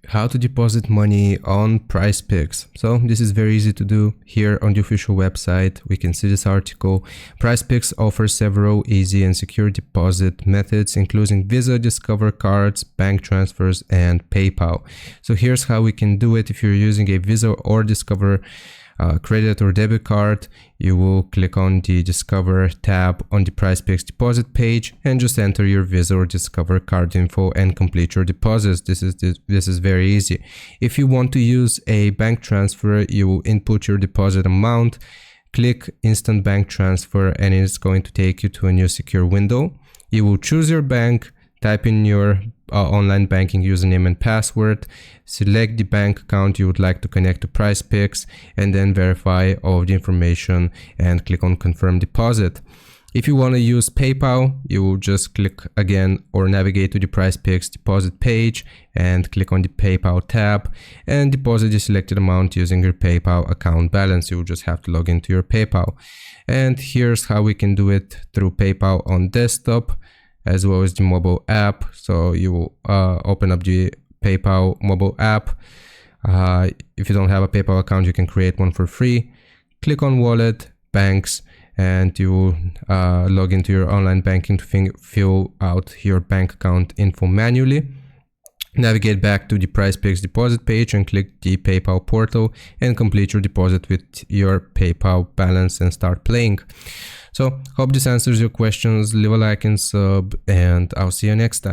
How to deposit money on Prizepicks. So this is very easy to do. Here on the official website we can see this article. Prizepicks offers several easy and secure deposit methods including Visa, Discover cards, bank transfers and PayPal. So here's how we can do it. If you're using a Visa or Discover credit or debit card, you will click on the Discover tab on the Prizepicks deposit page and just enter your Visa or Discover card info and complete your deposits. This is very easy. If you want to use a bank transfer, you will input your deposit amount, click Instant Bank Transfer, and it's going to take you to a new secure window. You will choose your bank, type in your online banking username and password, select the bank account you would like to connect to Prizepicks, and then verify all of the information and click on confirm deposit. If you want to use PayPal, you will just click again or navigate to the Prizepicks deposit page and click on the PayPal tab and deposit the selected amount using your PayPal account balance. You will just have to log into your PayPal. And here's how we can do it through PayPal on desktop as well as the mobile app. So you will open up the PayPal mobile app. If you don't have a PayPal account, you can create one for free. Click on Wallet, Banks, and you will log into your online banking to fill out your bank account info manually. Navigate back to the Prizepicks deposit page and click the PayPal portal and complete your deposit with your PayPal balance and start playing. So hope this answers your questions. Leave a like and sub, and I'll see you next time.